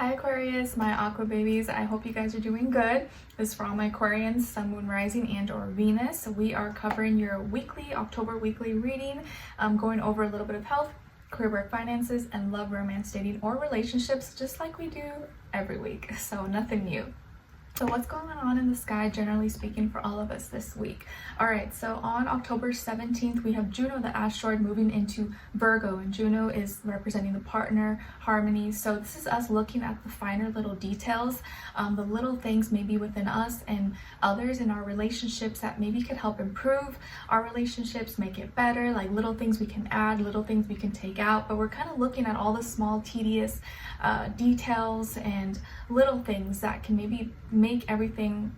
Hi Aquarius, my aqua babies. I hope you guys are doing good. This is for all my Aquarians, Sun, Moon, Rising, and or Venus. So we are covering your weekly, October weekly reading, going over a little bit of health, career, work, finances, and love, romance, dating, or relationships, just like we do every week. So nothing new. So what's going on in the sky, generally speaking, for all of us this week? All right, so on October 17th, we have Juno, the asteroid, moving into Virgo, and Juno is representing the partner, harmony. So this is us looking at the finer little details, the little things maybe within us and others in our relationships that maybe could help improve our relationships, make it better, like little things we can add, little things we can take out. But we're kind of looking at all the small, tedious details and little things that can maybe make everything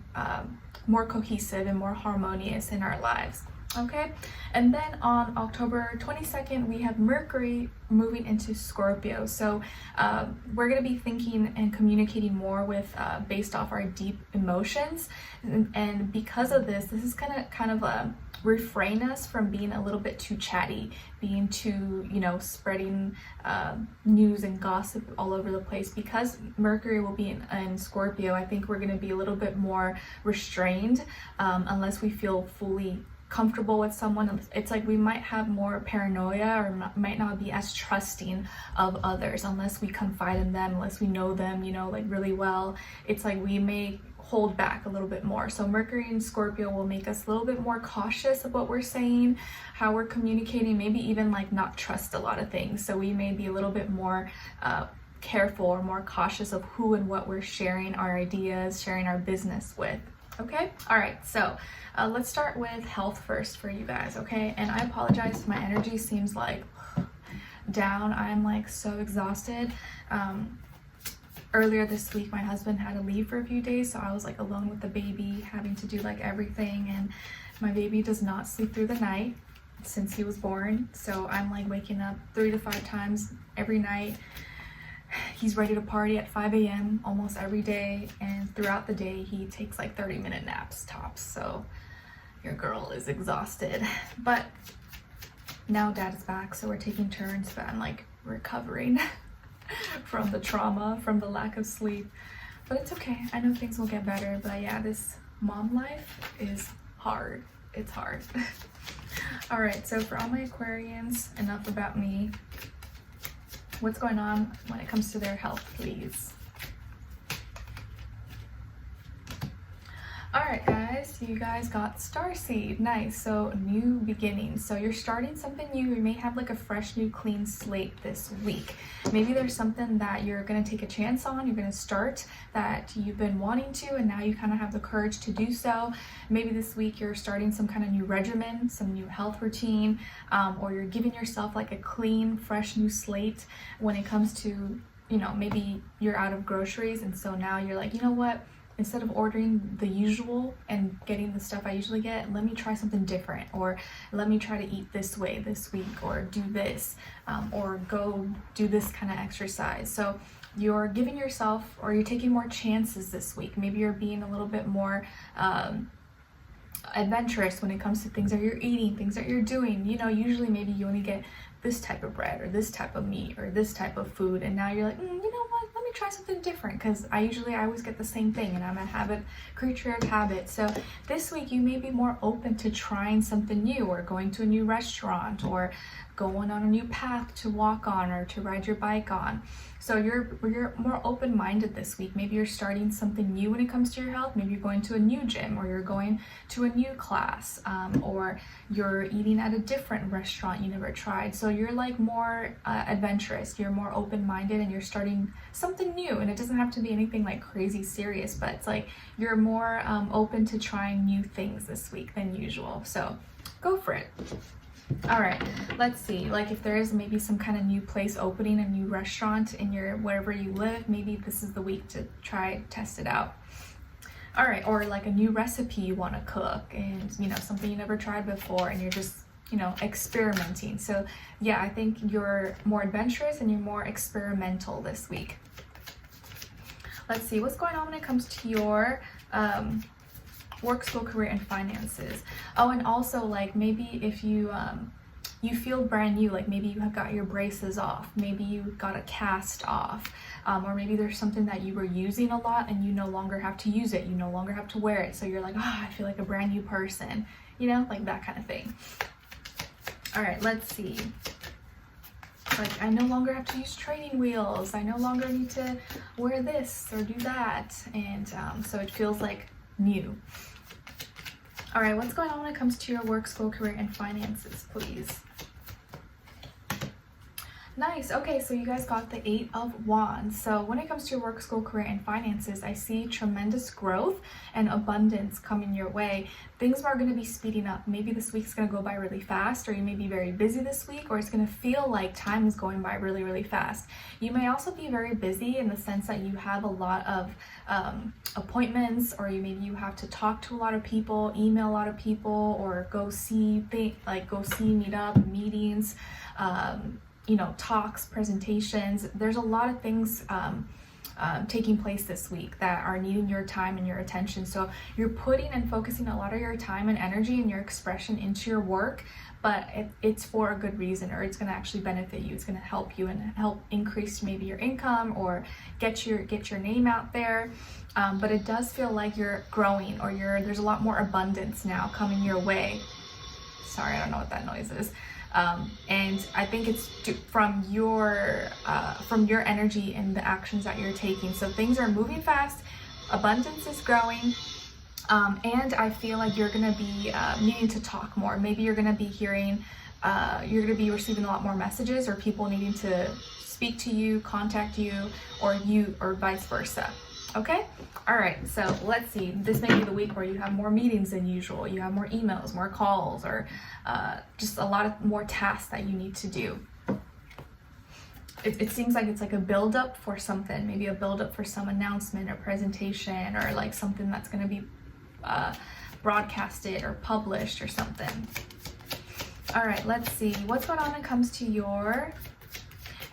more cohesive and more harmonious in our lives. Okay, and then on October 22nd, we have Mercury moving into Scorpio. So we're going to be thinking and communicating more with based off our deep emotions, and because of this is kind of refrain us from being a little bit too chatty, being too, spreading news and gossip all over the place. Because Mercury will be in Scorpio, I think we're going to be a little bit more restrained unless we feel fully comfortable with someone. It's like we might have more paranoia or might not be as trusting of others unless we confide in them, unless we know them, like really well. It's like we may hold back a little bit more. So Mercury in Scorpio will make us a little bit more cautious of what we're saying, how we're communicating, maybe even like not trust a lot of things. So we may be a little bit more careful or more cautious of who and what we're sharing our ideas, sharing our business with. Okay, all right, so let's start with health first for you guys. Okay, and I apologize if my energy seems like down. I'm like so exhausted. Earlier this week, my husband had to leave for a few days, so I was like alone with the baby, having to do like everything, and my baby does not sleep through the night since he was born. So I'm like waking up 3 to 5 times every night. He's ready to party at 5 a.m. almost every day, and throughout the day he takes like 30-minute naps tops. So your girl is exhausted, but now dad is back, so we're taking turns, but I'm like recovering from the trauma, from the lack of sleep. But it's okay, I know things will get better. But yeah, this mom life is hard. It's hard. All right, so for all my Aquarians, enough about me. What's going on when it comes to their health, please? All right, guys, you guys got Starseed. Nice. So new beginnings. So you're starting something new. You may have like a fresh, new, clean slate this week. Maybe there's something that you're going to take a chance on. You're going to start that you've been wanting to, and now you kind of have the courage to do so. Maybe this week you're starting some kind of new regimen, some new health routine, or you're giving yourself like a clean, fresh, new slate when it comes to, maybe you're out of groceries, and so now you're like, you know what? Instead of ordering the usual and getting the stuff I usually get, let me try something different, or let me try to eat this way this week, or do this, or go do this kind of exercise. So you're giving yourself, or you're taking more chances this week. Maybe you're being a little bit more adventurous when it comes to things that you're eating, things that you're doing. Usually maybe you only get this type of bread or this type of meat or this type of food, and now you're like, you know what, let me try something different, because I always get the same thing, and I'm a creature of habit. So this week you may be more open to trying something new, or going to a new restaurant, or going on a new path to walk on or to ride your bike on. So you're more open-minded this week. Maybe you're starting something new when it comes to your health. Maybe you're going to a new gym, or you're going to a new class, or you're eating at a different restaurant you never tried. So you're like more adventurous, you're more open-minded, and you're starting something new. And it doesn't have to be anything like crazy serious, but it's like you're more open to trying new things this week than usual. So go for it. All right, let's see, like if there is maybe some kind of new place opening, a new restaurant in wherever you live, maybe this is the week to test it out. All right, or like a new recipe you want to cook, and something you never tried before, and you're just experimenting. So yeah, I think you're more adventurous and you're more experimental this week. Let's see what's going on when it comes to your work, school, career, and finances. Oh, and also like maybe if you you feel brand new, like maybe you have got your braces off, maybe you got a cast off, or maybe there's something that you were using a lot and you no longer have to use it, you no longer have to wear it, so you're like, I feel like a brand new person, you know, like that kind of thing. All right, let's see. Like, I no longer have to use training wheels, I no longer need to wear this or do that, and so it feels like new. All right, what's going on when it comes to your work, school, career, and finances, please? Nice. Okay, so you guys got the 8 of Wands. So when it comes to your work, school, career, and finances, I see tremendous growth and abundance coming your way. Things are going to be speeding up. Maybe this week's going to go by really fast, or you may be very busy this week, or it's going to feel like time is going by really, really fast. You may also be very busy in the sense that you have a lot of appointments, or maybe you have to talk to a lot of people, email a lot of people, or go see, meet up, meetings, you know, talks, presentations. There's a lot of things taking place this week that are needing your time and your attention. So you're putting and focusing a lot of your time and energy and your expression into your work, but it's for a good reason, or it's going to actually benefit you. It's going to help you and help increase maybe your income or get your name out there. But it does feel like you're growing, or there's a lot more abundance now coming your way. Sorry, I don't know what that noise is. And I think it's from your energy and the actions that you're taking. So things are moving fast, abundance is growing, and I feel like you're going to be needing to talk more. Maybe you're going to be receiving a lot more messages, or people needing to speak to you, contact you, or vice versa. Okay? All right, so let's see. This may be the week where you have more meetings than usual. You have more emails, more calls, or just a lot of more tasks that you need to do. It seems like it's like a build-up for something, maybe a build-up for some announcement or presentation, or like something that's going to be broadcasted or published or something. All right, let's see. What's going on when it comes to your...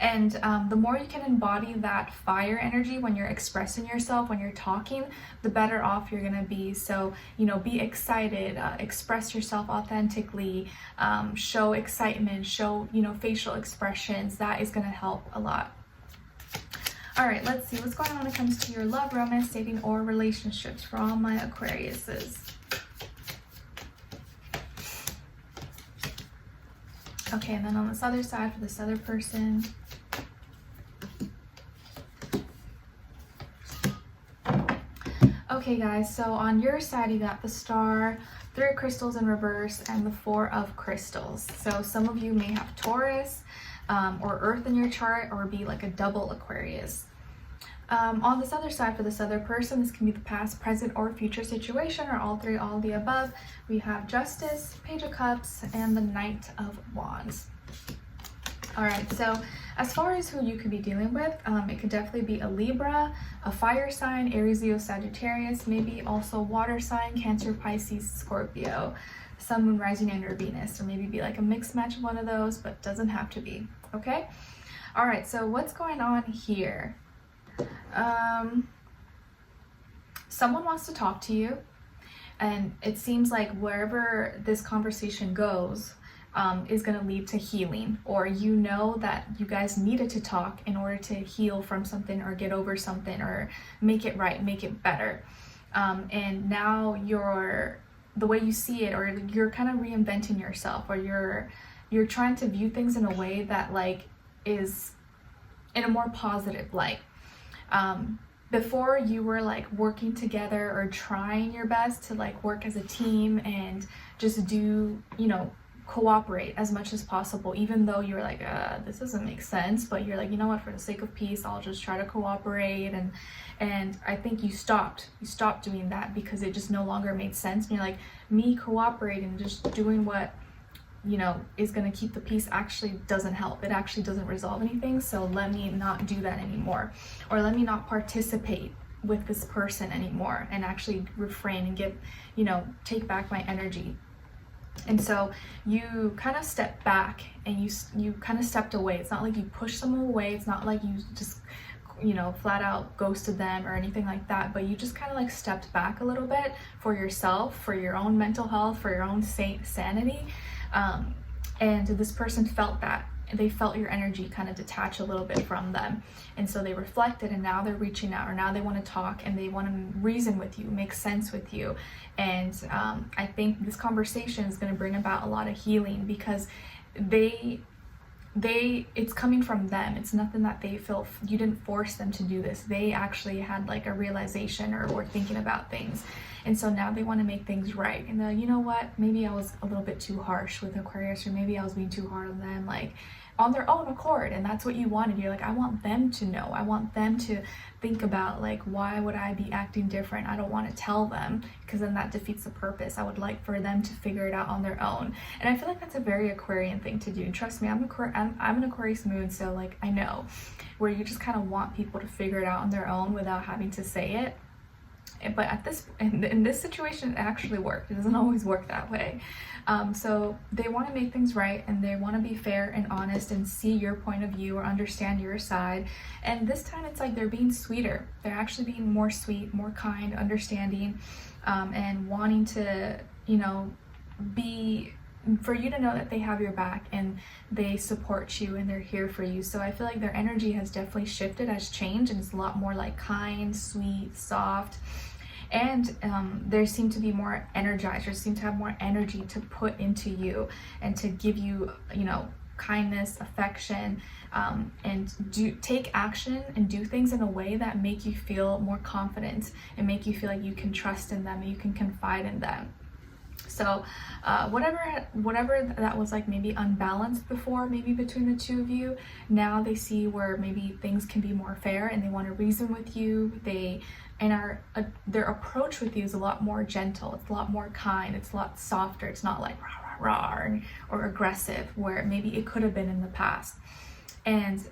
And the more you can embody that fire energy when you're expressing yourself, when you're talking, the better off you're gonna be. So, you know, be excited, express yourself authentically, show excitement, show, you know, facial expressions. That is gonna help a lot. All right, let's see what's going on when it comes to your love, romance, dating, or relationships for all my Aquariuses. Okay, and then on this other side for this other person. Okay guys, so on your side you got the Star, 3 of Crystals in reverse, and the 4 of Crystals. So some of you may have Taurus or Earth in your chart, or be like a double Aquarius. On this other side for this other person, this can be the past, present, or future situation, or all 3, all of the above. We have Justice, Page of Cups, and the Knight of Wands. All right, so as far as who you could be dealing with, it could definitely be a Libra, a fire sign, Aries, Leo, Sagittarius, maybe also water sign, Cancer, Pisces, Scorpio, Sun, Moon, Rising, and or Venus, or maybe be like a mixed match of one of those, but doesn't have to be, okay? All right, so what's going on here? Someone wants to talk to you, and it seems like wherever this conversation goes, is going to lead to healing, or you know that you guys needed to talk in order to heal from something, or get over something, or make it right, make it better. And now the way you see it, or you're kind of reinventing yourself, or you're trying to view things in a way that like is in a more positive light. Before you were like working together or trying your best to like work as a team and just do, you know, cooperate as much as possible, even though you were like, this doesn't make sense, but you're like, you know what, for the sake of peace, I'll just try to cooperate. And I think you stopped doing that because it just no longer made sense. And you're like, me cooperating, just doing what, you know, is going to keep the peace actually doesn't help. It actually doesn't resolve anything. So let me not do that anymore, or let me not participate with this person anymore, and actually refrain and give, you know, take back my energy. And so you kind of stepped back, and you kind of stepped away. It's not like you pushed someone away. It's not like you just, you know, flat out ghosted them or anything like that, but you just kind of like stepped back a little bit for yourself, for your own mental health, for your own sanity. And this person felt that. They felt your energy kind of detach a little bit from them. And so they reflected, and now they're reaching out, or now they want to talk and they want to reason with you, make sense with you. And I think this conversation is going to bring about a lot of healing, because it's coming from them. It's nothing that they feel, you didn't force them to do this. They actually had like a realization, or were thinking about things. And so now they want to make things right. And they're like, you know what, maybe I was a little bit too harsh with Aquarius, or maybe I was being too hard on them, like on their own accord. And that's what you wanted. You're like, I want them to know. I want them to think about, like, why would I be acting different? I don't want to tell them, because then that defeats the purpose. I would like for them to figure it out on their own. And I feel like that's a very Aquarian thing to do. And trust me, I'm an Aquarius moon, so like I know, where you just kind of want people to figure it out on their own without having to say it. But in this situation, it actually worked. It doesn't always work that way. So they want to make things right, and they want to be fair and honest and see your point of view or understand your side. And this time it's like they're being sweeter. They're actually being more sweet, more kind, understanding, and wanting to, you know, for you to know that they have your back and they support you and they're here for you. So I feel like their energy has definitely shifted, has changed, and it's a lot more like kind, sweet, soft. And they seem to be more energized, or seem to have more energy to put into you and to give you, you know, kindness, affection, and take action and do things in a way that make you feel more confident and make you feel like you can trust in them and you can confide in them. So whatever that was like maybe unbalanced before, maybe between the two of you, now they see where maybe things can be more fair, and they want to reason with you. Their approach with you is a lot more gentle. It's a lot more kind. It's a lot softer. It's not like rah, rah, rah, or aggressive, where maybe it could have been in the past. And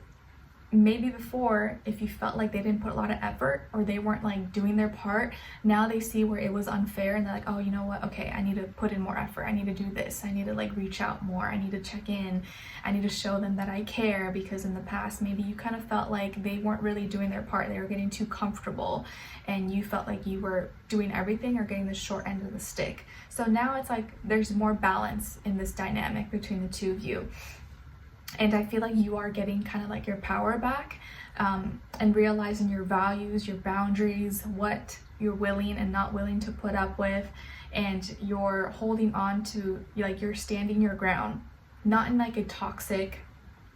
maybe before, if you felt like they didn't put a lot of effort, or they weren't like doing their part, now they see where it was unfair, and they're like, oh, you know what, okay, I need to put in more effort. I need to do this. I need to like reach out more. I need to check in. I need to show them that I care, because in the past maybe you kind of felt like they weren't really doing their part. They were getting too comfortable, and you felt like you were doing everything or getting the short end of the stick. So now it's like there's more balance in this dynamic between the two of you. And I feel like you are getting kind of like your power back, and realizing your values, your boundaries, what you're willing and not willing to put up with. And you're holding on to, like, you're standing your ground, not in like a toxic,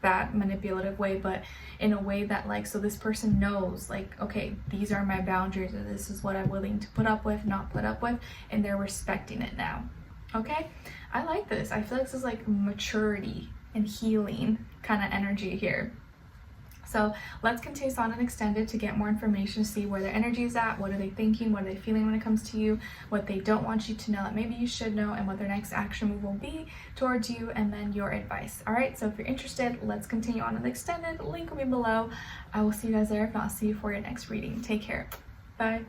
bad, manipulative way, but in a way that, like, so this person knows, like, okay, these are my boundaries, or this is what I'm willing to put up with, not put up with, and they're respecting it now. Okay, I like this. I feel like this is like maturity and healing kind of energy here. So let's continue on and extend it to get more information, see where their energy is at, what are they thinking, what are they feeling when it comes to you, what they don't want you to know that maybe you should know, and what their next action move will be towards you, and then your advice. All right, so if you're interested, let's continue on and extend it. Link will be below. I will see you guys there. If not, see you for your next reading. Take care. Bye.